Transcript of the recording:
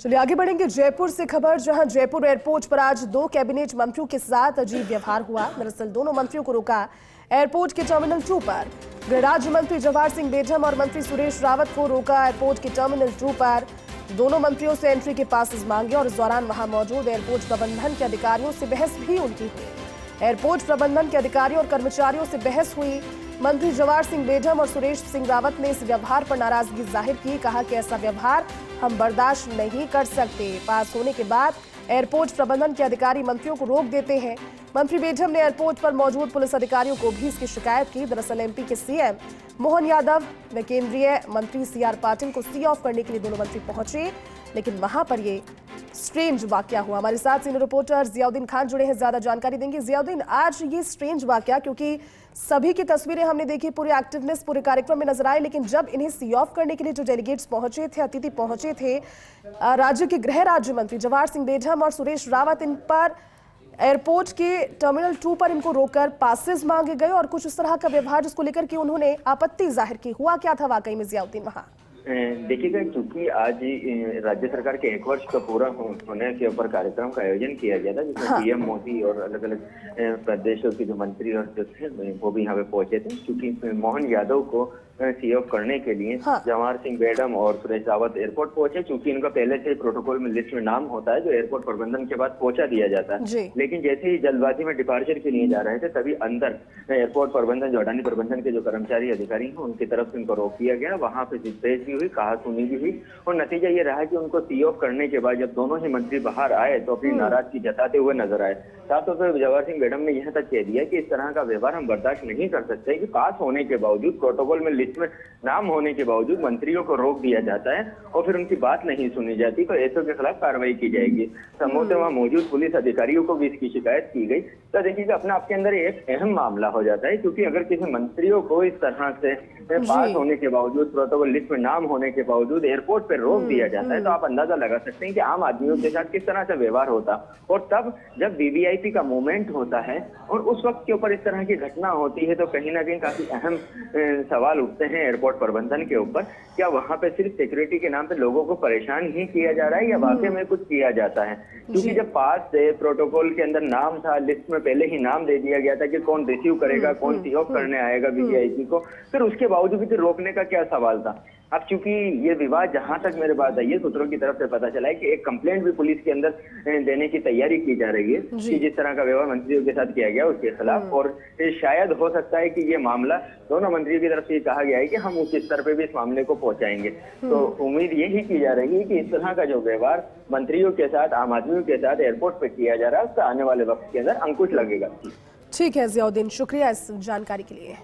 चलिए आगे बढ़ेंगे जयपुर से खबर, जहां जयपुर एयरपोर्ट पर आज दो कैबिनेट मंत्रियों के साथ अजीब व्यवहार हुआ। दरअसल दोनों मंत्रियों को रोका एयरपोर्ट के टर्मिनल 2 पर। गृह राज्य मंत्री जवाहर सिंह बेढम और मंत्री सुरेश रावत को रोका एयरपोर्ट के टर्मिनल 2 पर। दोनों मंत्रियों से एंट्री के पासेस मांगे और इस दौरान वहां मौजूद एयरपोर्ट प्रबंधन के अधिकारियों से बहस भी उनकी हुई। एयरपोर्ट प्रबंधन के अधिकारियों और कर्मचारियों से बहस हुई। मंत्री जवाहर सिंह बेढम और सुरेश सिंह रावत ने इस व्यवहार पर नाराजगी जाहिर की। कहा कि ऐसा व्यवहार हम बर्दाश्त नहीं कर सकते। पास होने के बाद एयरपोर्ट प्रबंधन के अधिकारी मंत्रियों को रोक देते हैं। मंत्री बेढम ने एयरपोर्ट पर मौजूद पुलिस अधिकारियों को भी इसकी शिकायत की। दरअसल एमपी के सीएम मोहन यादव व केंद्रीय मंत्री सीआर पाटिल को सी ऑफ करने के लिए दोनों मंत्री पहुंचे, लेकिन वहां पर ये स्ट्रेंज वाकया हुआ। हमारे साथ सीनियर रिपोर्टर जियाउद्दीन खान जुड़े हैं, ज्यादा जानकारी देंगे। जियाउद्दीन, आज ये स्ट्रेंज वाकया, क्योंकि सभी की तस्वीरें हमने देखी, पूरे एक्टिवनेस पूरे कार्यक्रम में नजर आए, लेकिन जब इन्हें सी ऑफ करने के लिए जो डेलीगेट्स पहुंचे थे, अतिथि पहुंचे थे, राज्य के गृह राज्य मंत्री जवाहर सिंह बेढम और सुरेश रावत, इन पर एयरपोर्ट के टर्मिनल 2 पर इनको रोककर पासेस मांगे गए और कुछ इस तरह का व्यवहार जिसको लेकर के उन्होंने आपत्ति जाहिर की। हुआ क्या था वाकई में जियाउद्दीन वहां? देखिएगा, क्योंकि आज राज्य सरकार के 1 वर्ष का पूरा होने के ऊपर कार्यक्रम का आयोजन किया गया था, जिसमें पीएम मोदी और अलग अलग प्रदेशों के जो मंत्री और जो थे वो भी यहाँ पे पहुंचे थे। क्योंकि मोहन यादव को सी ऑफ करने के लिए जवाहर सिंह बेढम और सुरेश रावत एयरपोर्ट पहुंचे। क्योंकि इनका पहले से प्रोटोकॉल में लिस्ट में नाम होता है जो एयरपोर्ट प्रबंधन के बाद पहुंचा दिया जाता है। लेकिन जैसे ही जल्दबाजी में डिपार्चर के लिए जा रहे थे, तभी अंदर एयरपोर्ट प्रबंधन जो अडानी प्रबंधन के जो कर्मचारी अधिकारी हैं उनकी तरफ से इनको रोक दिया गया। वहां पे जिसपेश भी हुई, कहा सुनी भी हुई और नतीजा ये रहा कि उनको सी ऑफ करने के बाद जब दोनों ही मंत्री बाहर आए तो अपनी नाराजगी जताते हुए नजर आए। साथ ही जवाहर सिंह बेढम ने यह तक कह दिया कि इस तरह का व्यवहार हम बर्दाश्त नहीं कर सकते कि पास होने के बावजूद, प्रोटोकॉल में लिस्ट में नाम होने के बावजूद मंत्रियों को रोक दिया जाता है और फिर उनकी बात नहीं सुनी जाती तो ऐसों के खिलाफ कार्रवाई की जाएगी। संभवतः वहां मौजूद पुलिस अधिकारियों को भी इसकी शिकायत की गई। तो देखिएगा, अपना आपके अंदर एक अहम मामला हो जाता है, क्योंकि अगर किसी मंत्रियों को इस तरह से पास होने के बावजूद, प्रोटोकॉल लिस्ट में नाम होने के बावजूद एयरपोर्ट पर रोक दिया जाता है, तो आप अंदाजा लगा सकते हैं कि आम आदमियों के साथ किस तरह से व्यवहार होता। और तब जब वीवीआईपी का मूवमेंट होता है और उस वक्त के ऊपर इस तरह की घटना होती है, तो कहीं ना कहीं काफी अहम सवाल उठते हैं एयरपोर्ट प्रबंधन के ऊपर। क्या वहां पे सिर्फ सिक्योरिटी के नाम पे लोगों को परेशान ही किया जा रहा है या वाकई में कुछ किया जाता है? क्योंकि जब पास से प्रोटोकॉल के अंदर नाम था, लिस्ट में पहले ही नाम दे दिया गया था कि कौन रिसीव करेगा, कौन सी ऑफ करने आएगा वीवीआईपी को, फिर उसके बावजूद भी रोकने का क्या सवाल था? अब चूंकि ये विवाद, जहां तक मेरे बात आई है, सूत्रों की तरफ से पता चला है कि एक कंप्लेंट भी पुलिस के अंदर देने की तैयारी की जा रही है कि जिस तरह का व्यवहार मंत्रियों के साथ किया गया उसके खिलाफ। और शायद हो सकता है कि ये मामला दोनों मंत्रियों की तरफ से कहा गया है कि हम उस स्तर पे भी इस मामले को पहुंचाएंगे। तो उम्मीद यही की जा रही है कि इस तरह का जो व्यवहार मंत्रियों के साथ, आम आदमियों के साथ एयरपोर्ट पे किया जा रहा है, उसका आने वाले वक्त के अंदर अंकुश लगेगा। ठीक है जियाउद्दीन, शुक्रिया इस जानकारी के लिए।